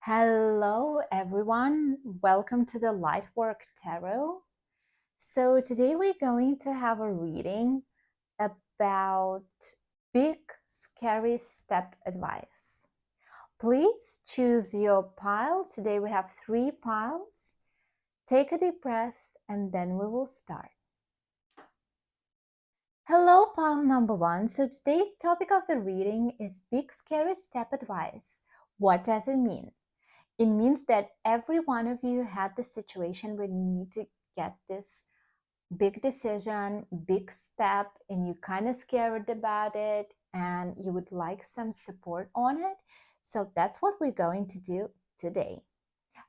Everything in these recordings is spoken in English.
Hello, everyone. Welcome to the Lightwork Tarot. So, today we're going to have a reading about big, scary step advice. Please choose your pile. Today we have 3 piles. Take a deep breath and then we will start. Hello, pile number 1. So, today's topic of the reading is big, scary step advice. What does it mean? It means that every one of you had the situation when you need to get this big decision, big step, and you're kind of scared about it and you would like some support on it. So that's what we're going to do today.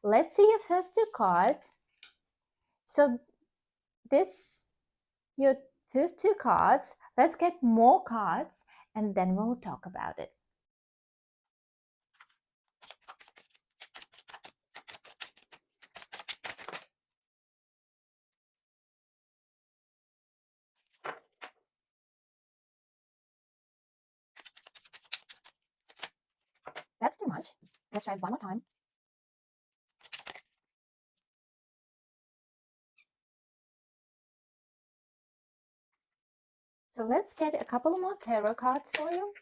Let's see your first 2 cards. So this, your first 2 cards. Let's get more cards and then we'll talk about it. That's too much. Let's try it one more time. So let's get a couple more tarot cards for you.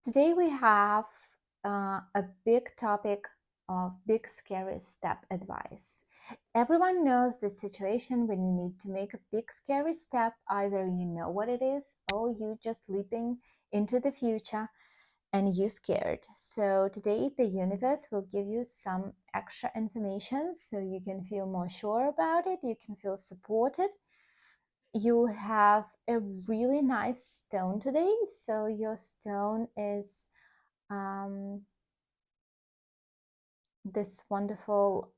Today we have a big topic of big scary step advice. Everyone knows the situation when you need to make a big scary step. Either you know what it is or you just leaping into the future and you're scared. So today the universe will give you some extra information so you can feel more sure about it. You can feel supported. You have a really nice stone today. So your stone is this wonderful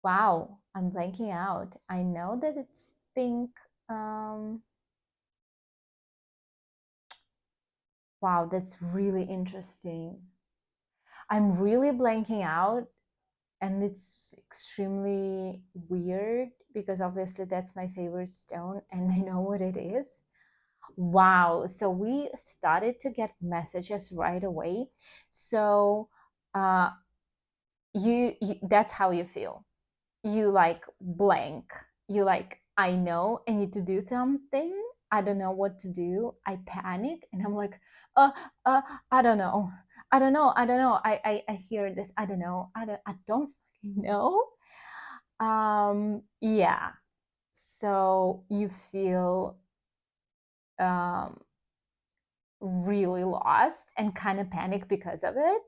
wow, I'm blanking out. I know that it's pink. Wow, that's really interesting. I'm really blanking out and it's extremely weird because obviously that's my favorite stone and I know what it is. Wow, so we started to get messages right away. So uh you that's how you feel. You like blank. You like, I know I need to do something. I don't know what to do. I panic and I'm like, uh, I don't know. I don't know. I hear this. I don't know. I don't know. Yeah. So you feel um really lost and kind of panic because of it.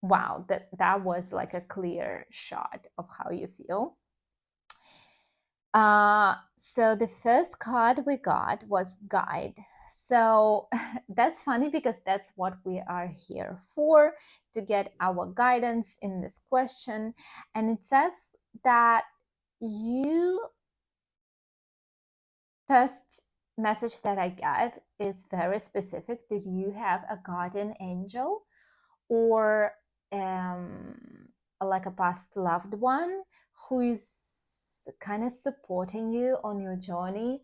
Wow, that was like a clear shot of how you feel. So the first card we got was guide. So that's funny because that's what we are here for, to get our guidance in this question. And it says that you, first message that I get is very specific, that you have a guardian angel or like a past loved one who is kind of supporting you on your journey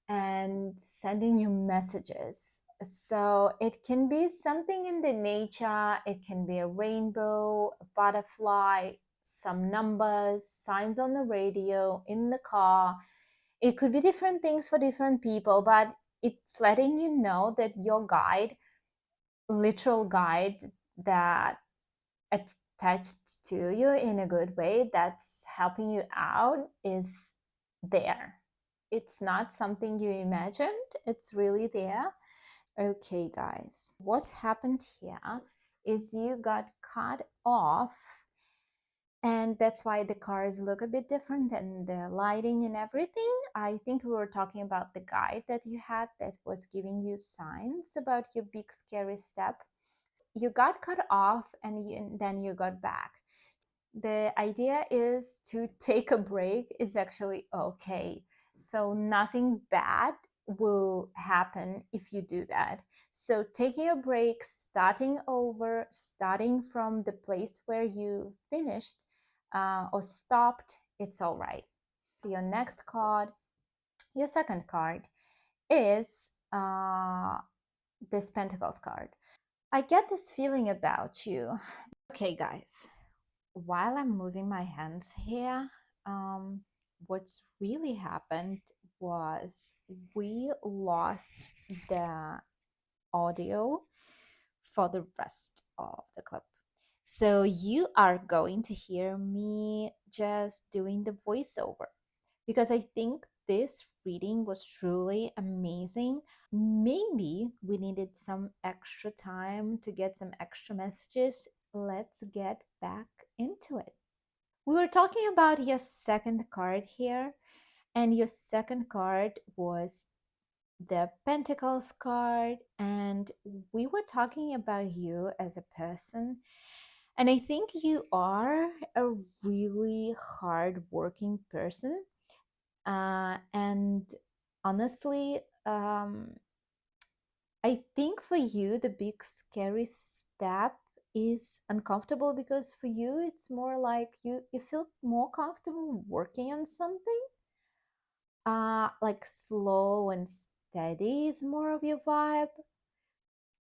and sending you messages. So it can be something in the nature, it can be a rainbow, a butterfly, some numbers, signs on the radio, in the car. It could be different things for different people, but it's letting you know that your guide, literal guide that attached to you in a good way, that's helping you out, is there. It's not something you imagined, it's really there. Okay, guys, what happened here is you got cut off, and that's why the cars look a bit different and the lighting and everything. I think we were talking about the guide that you had that was giving you signs about your big scary step. You got cut off and then you got back. The idea is to take a break is actually okay. So nothing bad will happen if you do that. So taking a break, starting over, starting from the place where you finished or stopped, it's all right. Your next card, your second card, is this Pentacles card. I get this feeling about you. Okay, guys, while I'm moving my hands here, what's really happened was we lost the audio for the rest of the clip. So you are going to hear me just doing the voiceover because I think this reading was truly amazing. Maybe we needed some extra time to get some extra messages. Let's get back into it. We were talking about your second card here, and your second card was the Pentacles card, and we were talking about you as a person. And I think you are a really hard-working person. And honestly, I think for you, the big scary step is uncomfortable because for you, it's more like you feel more comfortable working on something. Like slow and steady is more of your vibe.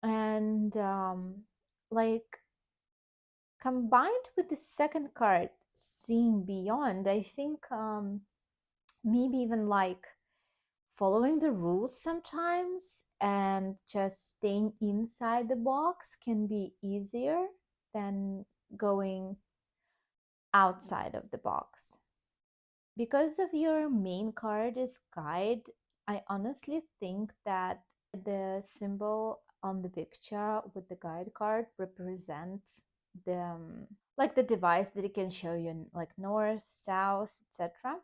And like combined with the second card, seeing beyond, I think maybe even like following the rules sometimes and just staying inside the box can be easier than going outside of the box. Because of your main card is guide, I honestly think that the symbol on the picture with the guide card represents the like the device that it can show you like north, south, etc.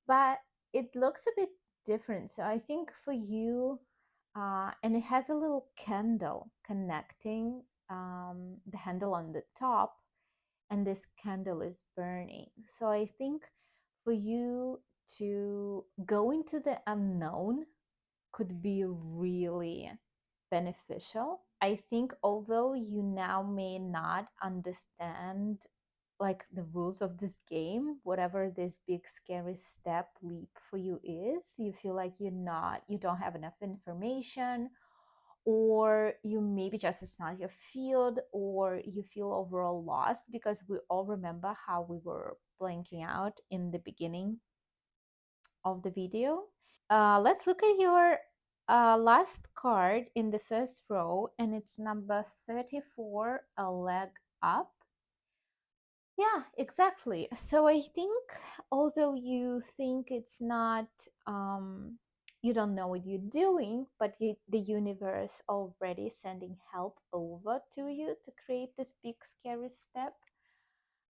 But it looks a bit different. So I think for you, and it has a little candle connecting the handle on the top, and this candle is burning. So I think for you to go into the unknown could be really beneficial. I think although you now may not understand like the rules of this game, whatever this big scary step leap for you is, you feel like you don't have enough information, or you maybe just it's not your field, or you feel overall lost, because we all remember how we were blanking out in the beginning of the video. Let's look at your last card in the first row, and it's number 34, a leg up. Yeah, exactly. So I think although you think it's not, you don't know what you're doing, but the universe already sending help over to you to create this big scary step.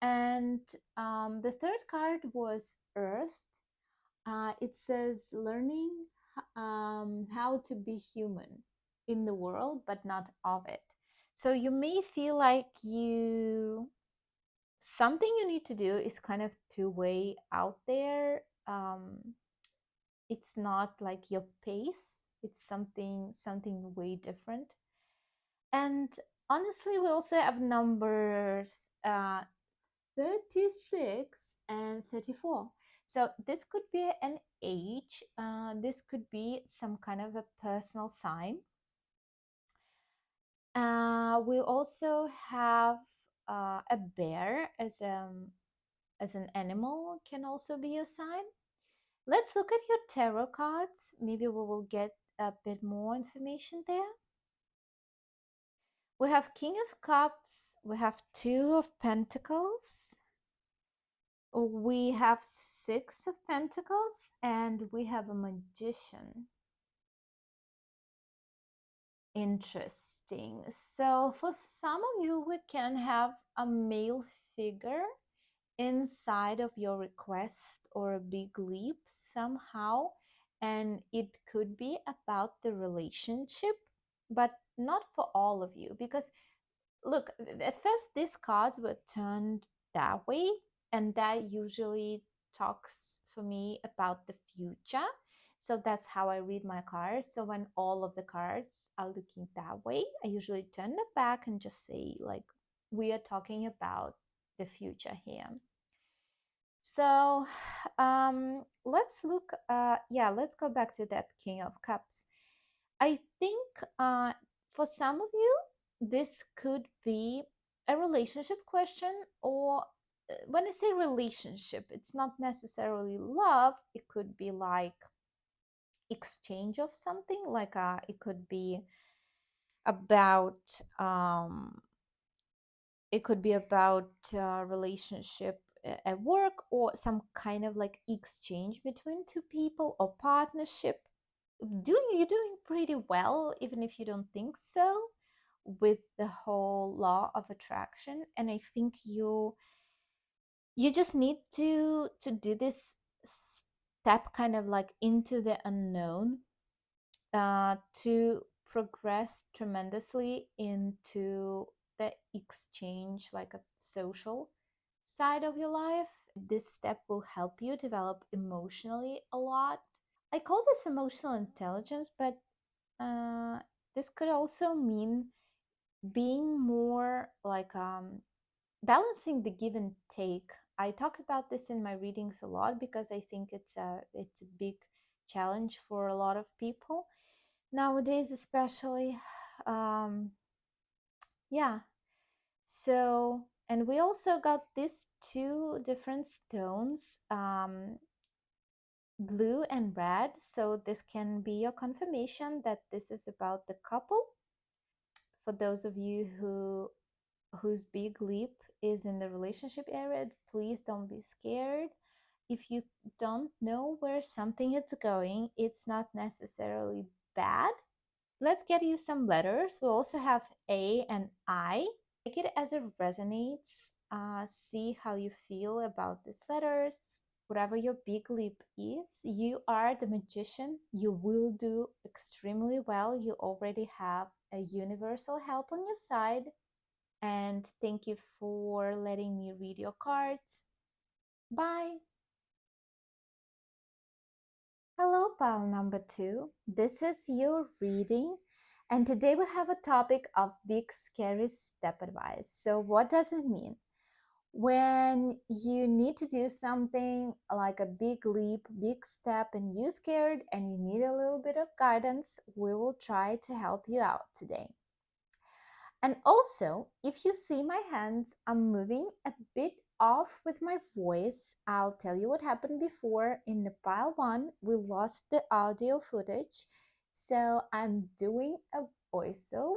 And the third card was Earth. It says learning how to be human in the world, but not of it. So you may feel like something you need to do is kind of two-way out there. It's not like your pace. It's something way different. And honestly, we also have numbers 36 and 34. So this could be an age. This could be some kind of a personal sign. We also have a bear as an animal can also be a sign. Let's look at your tarot cards. Maybe we will get a bit more information there. We have King of Cups, we have Two of Pentacles, we have Six of Pentacles, and we have a Magician. Interesting. So for some of you, we can have a male figure inside of your request or a big leap somehow, and it could be about the relationship, but not for all of you, because look, at first these cards were turned that way, and that usually talks for me about the future. So that's how I read my cards. So when all of the cards are looking that way, I usually turn them back and just say, like, we are talking about the future here. So let's look, yeah, let's go back to that King of Cups. I think for some of you, this could be a relationship question, or when I say relationship, it's not necessarily love. It could be like exchange of something, like it could be about relationship at work, or some kind of like exchange between two people or partnership. You're doing pretty well, even if you don't think so, with the whole law of attraction. And I think you just need to do this step kind of like into the unknown, to progress tremendously into the exchange, like a social side of your life. This step will help you develop emotionally a lot. I call this emotional intelligence, but uh, this could also mean being more like balancing the give and take. I talk about this in my readings a lot because I think it's a big challenge for a lot of people nowadays, especially. Um, yeah. So, and we also got these two different stones, blue and red. So this can be your confirmation that this is about the couple. For those of you whose big leap is in the relationship area, please don't be scared. If you don't know where something is going, it's not necessarily bad. Let's get you some letters. We also have A and I. Take it as it resonates. See how you feel about these letters. Whatever your big leap is, you are the magician. You will do extremely well. You already have a universal help on your side. And thank you for letting me read your cards. Bye. Hello, pile number 2. This is your reading, and today we have a topic of big, scary step advice. So, what does it mean? When you need to do something like a big leap, big step, and you're scared and you need a little bit of guidance, we will try to help you out today. And also, if you see my hands, I'm moving a bit off with my voice. I'll tell you what happened before. In the pile 1, we lost the audio footage. So I'm doing a voiceover.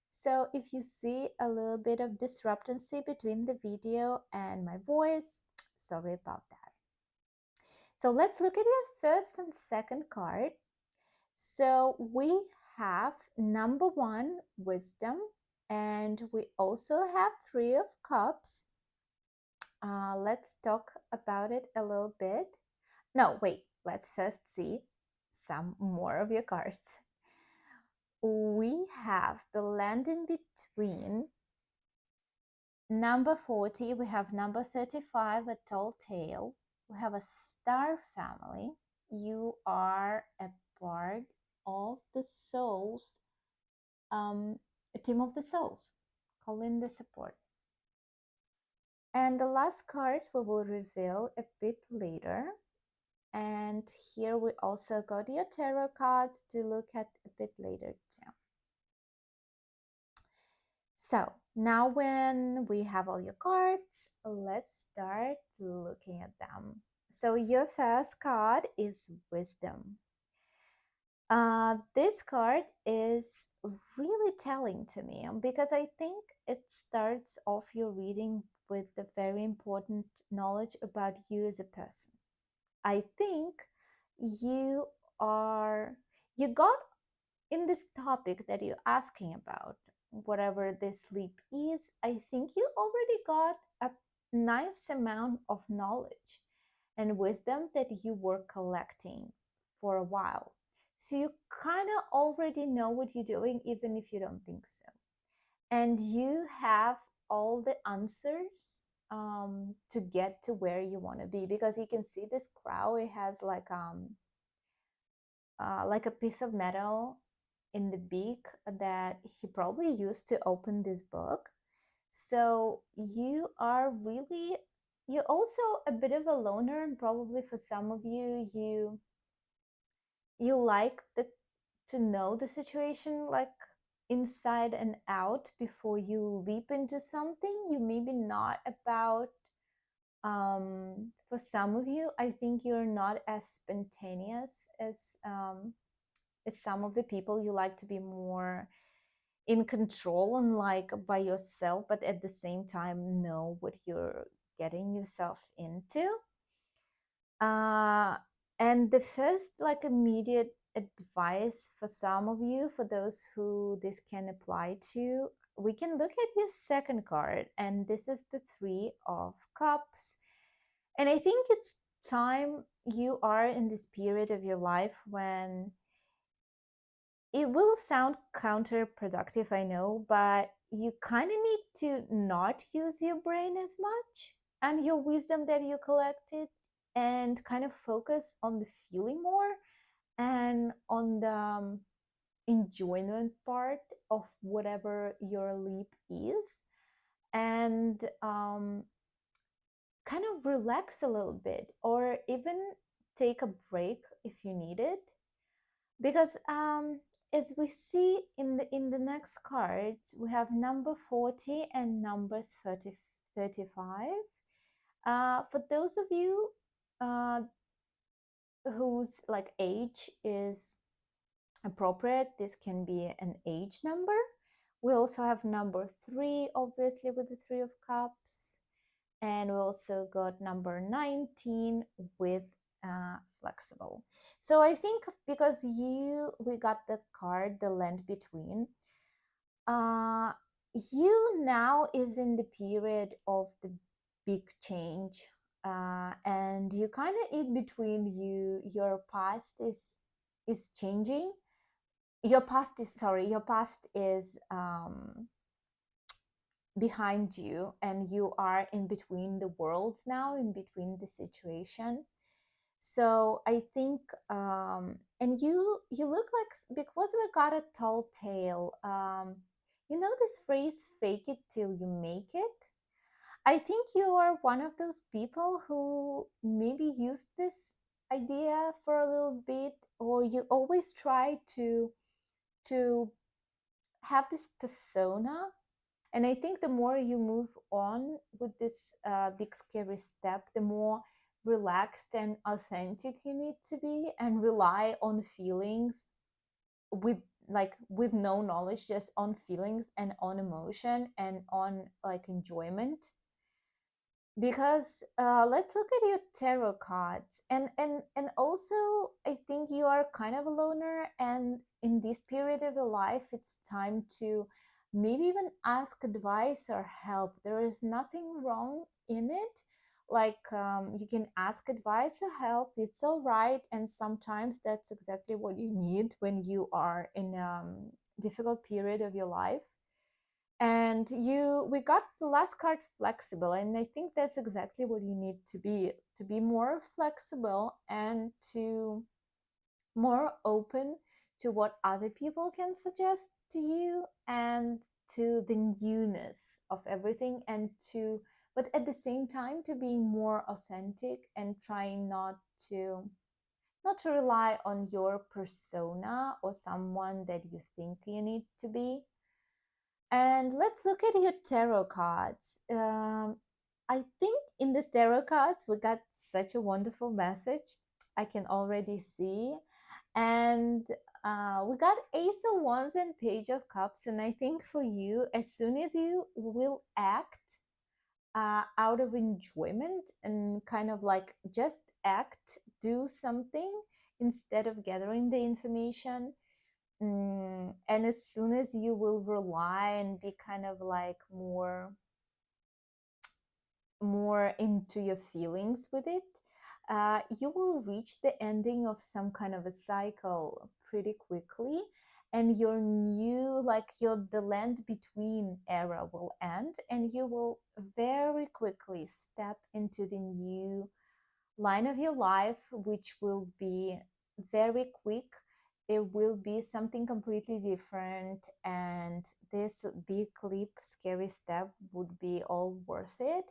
So if you see a little bit of discrepancy between the video and my voice, sorry about that. So let's look at your first and second card. So we have number 1, wisdom, and we also have 3 of cups. Let's talk about it a little bit. No, wait, let's first see some more of your cards. We have the land in between. Number 40, we have number 35, a tall tale. We have a star family. You are a part of the souls, a team of the souls. Call in the support. And the last card we will reveal a bit later. And here we also got your tarot cards to look at a bit later too. So now when we have all your cards, let's start looking at them. So your first card is wisdom. This card is really telling to me because I think it starts off your reading with the very important knowledge about you as a person. I think you got in this topic that you're asking about, whatever this leap is. I think you already got a nice amount of knowledge and wisdom that you were collecting for a while. So you kind of already know what you're doing, even if you don't think so. And you have all the answers to get to where you want to be, because you can see this crow, it has like like a piece of metal in the beak that he probably used to open this book. So you are really, you're also a bit of a loner, and probably for some of you, you like the to know the situation like inside and out before you leap into something. You maybe not about for some of you, I think you're not as spontaneous as some of the people. You like to be more in control and like by yourself, but at the same time know what you're getting yourself into. uh and the first like immediate advice for some of you, for those who this can apply to, we can look at his second card, and this is the Three of Cups. And I think it's time, you are in this period of your life when it will sound counterproductive, I know, but you kind of need to not use your brain as much and your wisdom that you collected, and kind of focus on the feeling more and on the enjoyment part of whatever your leap is, and kind of relax a little bit, or even take a break if you need it. Because as we see in the next cards, we have number 40 and number 35. For those of you uh, whose like age is appropriate, this can be an age number. We also have number 3, obviously, with the Three of Cups, and we also got number 19 with flexible. So I think because we got the card, the land between, uh, you now is in the period of the big change, and you kind of in between. Your past is changing. Your past is behind you, and you are in between the worlds now, in between the situation. So I think and you look like, because we got a tall tale, you know this phrase, fake it till you make it. I think you are one of those people who maybe used this idea for a little bit, or you always try to have this persona. And I think the more you move on with this big scary step, the more relaxed and authentic you need to be, and rely on feelings with with no knowledge, just on feelings and on emotion and on like enjoyment. Because let's look at your tarot cards, and also I think you are kind of a loner, and in this period of your life it's time to maybe even ask advice or help. There is nothing wrong in it. Like you can ask advice or help, it's all right, and sometimes that's exactly what you need when you are in a difficult period of your life. And we got the last card, flexible, and I think that's exactly what you need to be more flexible, and to more open to what other people can suggest to you, and to the newness of everything, and to but at the same time to be more authentic, and trying not to rely on your persona or someone that you think you need to be. And let's look at your tarot cards. I think in this tarot cards, we got such a wonderful message. I can already see. And we got Ace of Wands and Page of Cups. And I think for you, as soon as you will act out of enjoyment, and kind of like just act, do something instead of gathering the information, and as soon as you will rely and be kind of like more into your feelings with it, you will reach the ending of some kind of a cycle pretty quickly, and your new, like your the land between era will end, and you will very quickly step into the new line of your life, which will be very quick, it will be something completely different, and this big leap, scary step would be all worth it.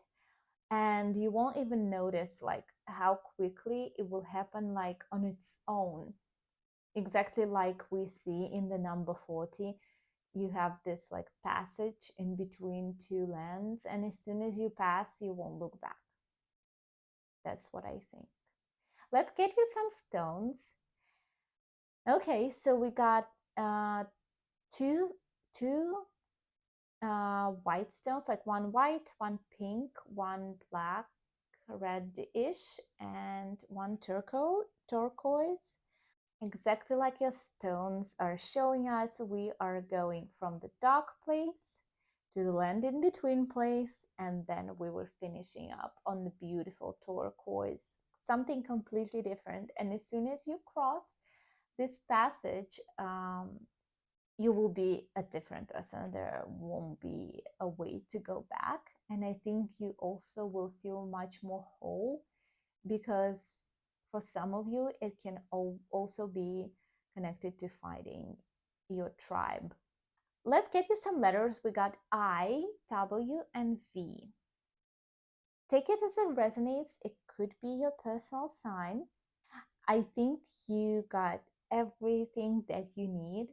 And you won't even notice like how quickly it will happen, like on its own, exactly like we see in the number 40. You have this like passage in between two lands, and as soon as you pass, you won't look back. That's what I think. Let's get you some stones. Okay, so we got two two white stones, like one white, one pink, one black, reddish, and one turquoise. Exactly like your stones are showing us, we are going from the dark place to the land in between place, and then we were finishing up on the beautiful turquoise, something completely different. And as soon as you cross this passage, you will be a different person. There won't be a way to go back. And I think you also will feel much more whole, because for some of you, it can also be connected to finding your tribe. Let's get you some letters. We got I, W, and V. Take it as it resonates. It could be your personal sign. I think you got everything that you need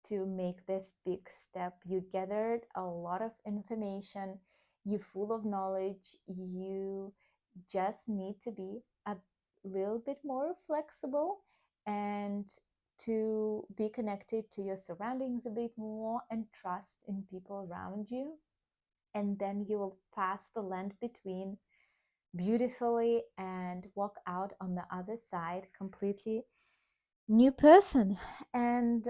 to make this big step. You gathered a lot of information, you're full of knowledge, you just need to be a little bit more flexible and to be connected to your surroundings a bit more and trust in people around you. And then you will pass the land between beautifully and walk out on the other side completely new person. And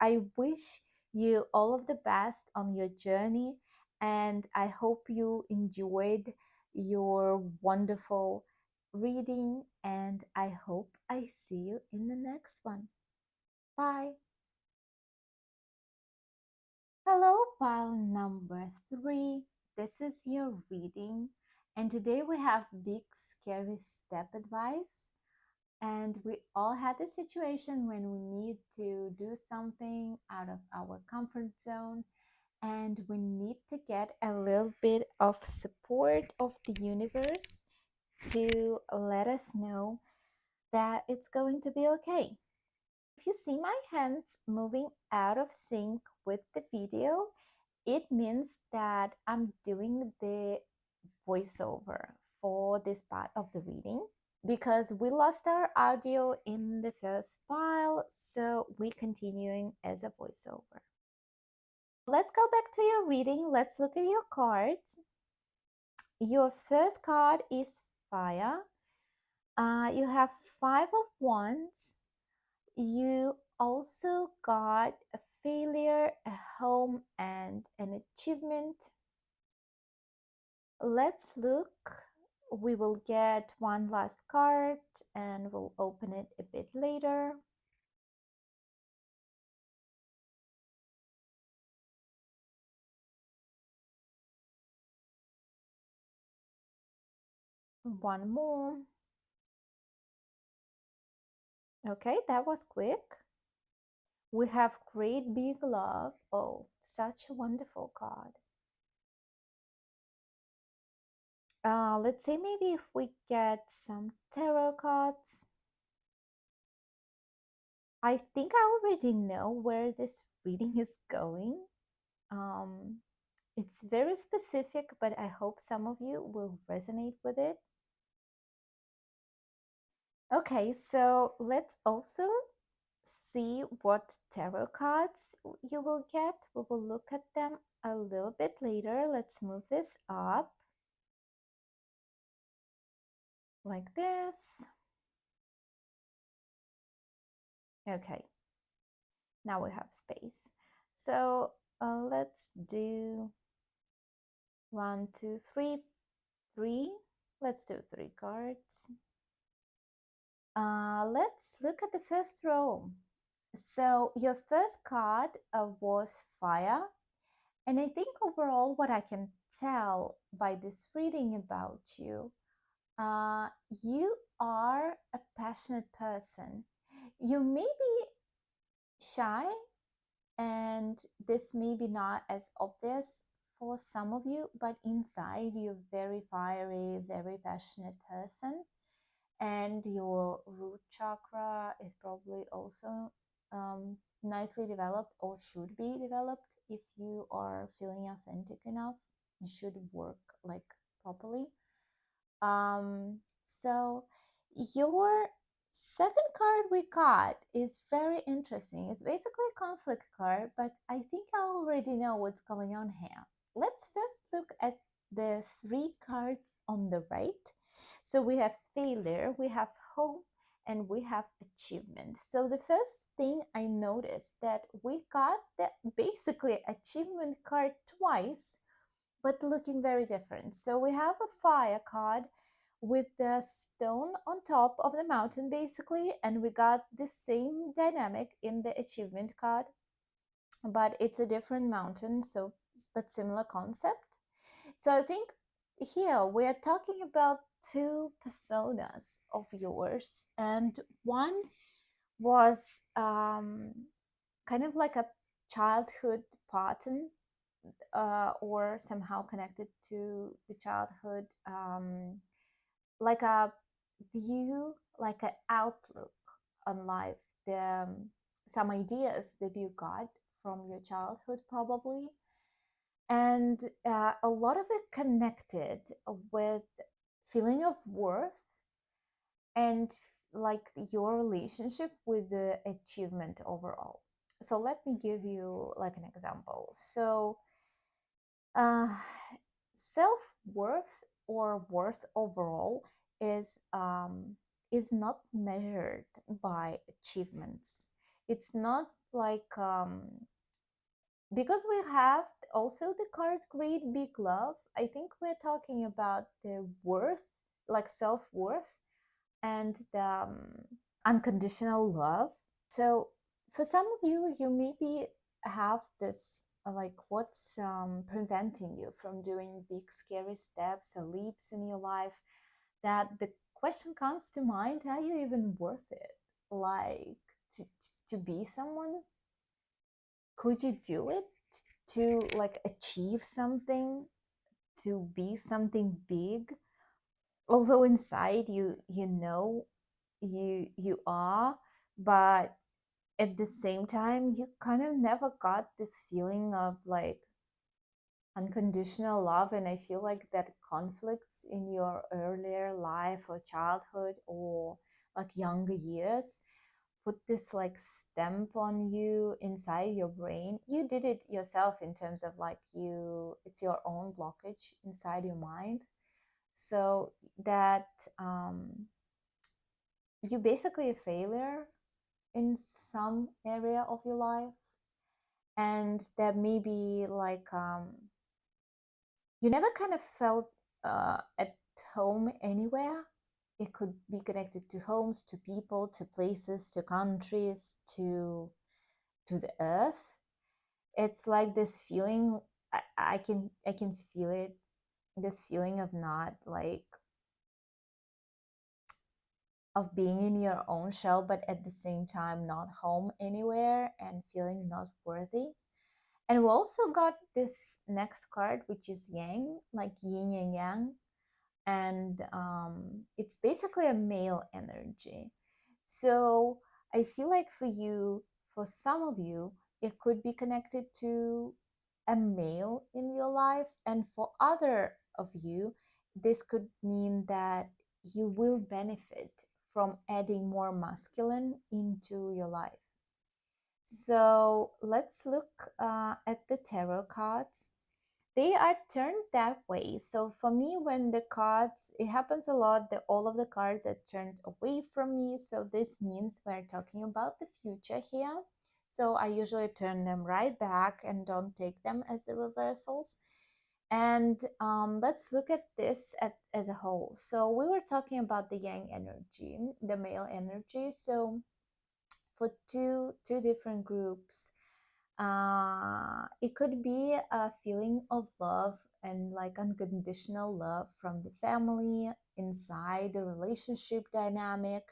I wish you all of the best on your journey. And I hope you enjoyed your wonderful reading. And I hope I see you in the next one. Bye. Hello, pile number 3. This is your reading. And today we have big, scary step advice. And we all had the situation when we need to do something out of our comfort zone, and we need to get a little bit of support of the universe to let us know that it's going to be okay. If you see my hands moving out of sync with the video, it means that I'm doing the voiceover for this part of the reading, because we lost our audio in the first file, so we're continuing as a voiceover. Let's go back to your reading. Let's look at your cards. Your first card is fire. You have 5 of Wands. You also got a failure, a home, and an achievement. Let's look. We will get one last card and we'll open it a bit later. One more. Okay, that was quick. We have great big love. Oh, such a wonderful card. Let's say maybe if we get some tarot cards. I think I already know where this reading is going. It's very specific, but I hope some of you will resonate with it. Okay, so let's also see what tarot cards you will get. We will look at them a little bit later. Let's move this up like this. Okay, now we have space. So let's do 1, 2, 3, 3. Let's do 3 cards. Let's look at the first row. So your first card was fire. And I think overall what I can tell by this reading about you, you are a passionate person. You may be shy, and this may be not as obvious for some of you, but inside you're very fiery, very passionate person, and your root chakra is probably also nicely developed, or should be developed. If you are feeling authentic enough, it should work like properly. So your second card we got is very interesting. It's basically a conflict card, but I think I already know what's going on here. Let's first look at the three cards on the right. So we have failure, we have hope, and we have achievement. So the first thing I noticed that we got the basically achievement card twice, but looking very different. So we have a fire card with the stone on top of the mountain, basically, and we got the same dynamic in the achievement card, but it's a different mountain, so but similar concept. So I think here we are talking about two personas of yours, and one was kind of like a childhood pattern, or somehow connected to the childhood, like a view, like an outlook on life, the some ideas that you got from your childhood probably, and a lot of it connected with feeling of worth and like your relationship with the achievement overall. So let me give you like an example. So uh, self-worth or worth overall is not measured by achievements. It's not like because we have also the card great big love. I think we're talking about the worth, like self-worth, and the unconditional love. So for some of you, you maybe have this like what's preventing you from doing big scary steps or leaps in your life, that the question comes to mind, are you even worth it? Like to, to be someone, could you do it? To like achieve something, to be something big, although inside you know you are, but at the same time you kind of never got this feeling of like unconditional love. And I feel like that conflicts in your earlier life or childhood or like younger years put this like stamp on you inside your brain. You did it yourself in terms of like it's your own blockage inside your mind, so that you're basically a failure in some area of your life, and that maybe like you never kind of felt at home anywhere. It could be connected to homes, to people, to places, to countries, to the earth. It's like this feeling. I can feel it. This feeling of not like of being in your own shell, but at the same time not home anywhere and feeling not worthy. And we also got this next card, which is Yang, like yin and yang. And it's basically a male energy. So I feel like for you, for some of you, it could be connected to a male in your life. And for other of you, this could mean that you will benefit from adding more masculine into your life. So let's look at the tarot cards. They are turned that way. So for me, when the cards, it happens a lot that all of the cards are turned away from me. So this means we're talking about the future here. So I usually turn them right back and don't take them as the reversals. And let's look at this as a whole. So we were talking about the yang energy, the male energy. So for two different groups, it could be a feeling of love and like unconditional love from the family inside the relationship dynamic.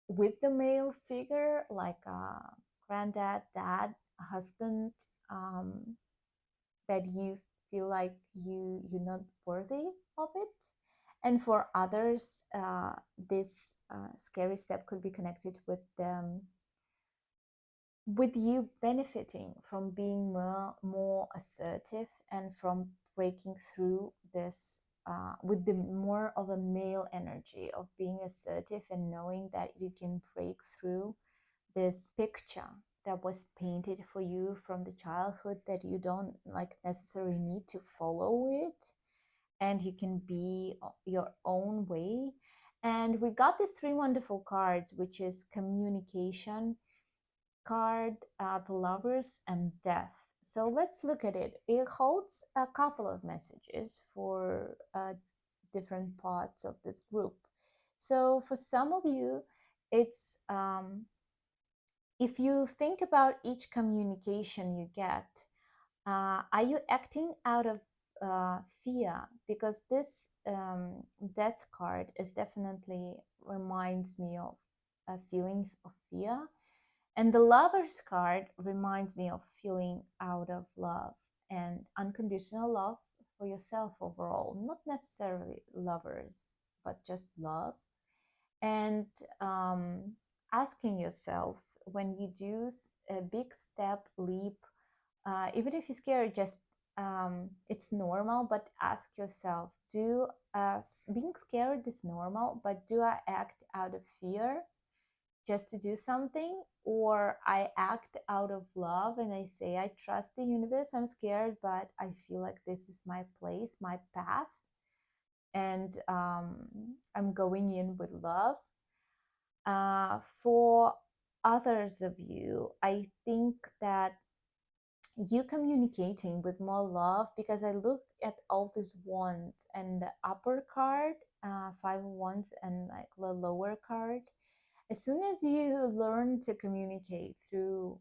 with the male figure, like a granddad, dad, husband, um, that you feel like you're not worthy of it. And for others, this scary step could be connected with you benefiting from being more assertive and from breaking through this with the more of a male energy of being assertive and knowing that you can break through this picture that was painted for you from the childhood, that you don't like necessarily need to follow it, and you can be your own way. And we got these three wonderful cards, which is communication card, the lovers, and death. So let's look at it. It holds a couple of messages for different parts of this group. So for some of you, it's if you think about each communication you get, are you acting out of fear? Because this death card is definitely reminds me of a feeling of fear. And the lover's card reminds me of feeling out of love and unconditional love for yourself overall, not necessarily lovers, but just love. And asking yourself when you do a big step, leap, even if you're scared, just it's normal, but ask yourself, do being scared is normal, but do I act out of fear just to do something, or I act out of love and I say I trust the universe, I'm scared but I feel like this is my place, my path, and I'm going in with love. For others of you, I think that you communicating with more love, because I look at all these wands and the upper card, five of wands, and like the lower card. As soon as you learn to communicate through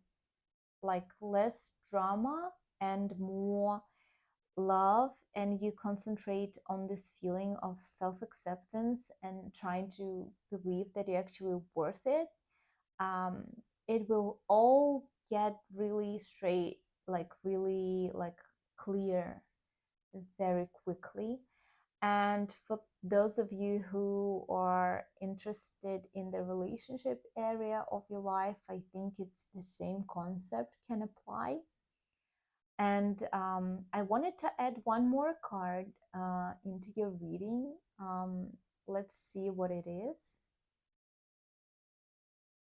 like less drama and more love, and you concentrate on this feeling of self-acceptance and trying to believe that you're actually worth it, um, it will all get really straight, like really like clear very quickly. And for those of you who are interested in the relationship area of your life, I think it's the same concept can apply. And I wanted to add one more card into your reading. Let's see what it is.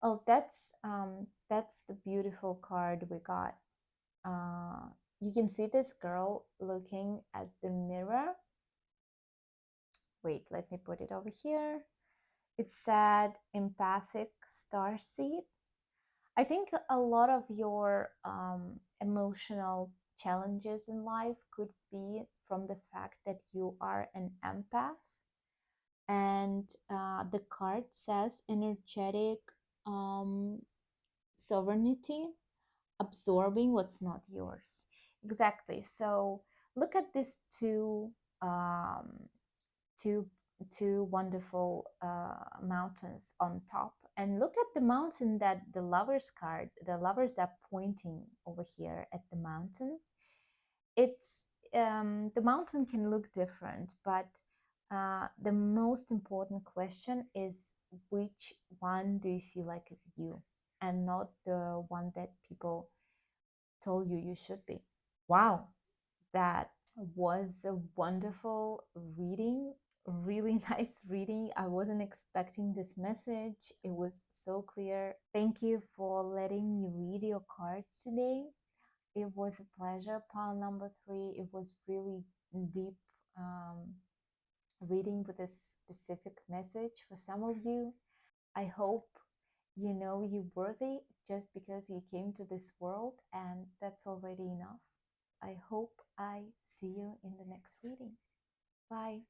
Oh, that's the beautiful card we got. You can see this girl looking at the mirror. Wait, let me put it over here. It said empathic starseed. I think a lot of your emotional challenges in life could be from the fact that you are an empath. And the card says energetic sovereignty, absorbing what's not yours. Exactly. So look at these um, two two wonderful mountains on top, and look at the mountain that the lovers are pointing over here at the mountain. It's the mountain can look different, but the most important question is, which one do you feel like is you, and not the one that people told you should be. Wow, that was a wonderful reading, really nice reading. I wasn't expecting this message. It was so clear. Thank you for letting me read your cards today. It was a pleasure. Pile number 3. It was really deep reading with a specific message for some of you. I hope you know you're worthy just because you came to this world, and that's already enough. I hope I see you in the next reading. Bye.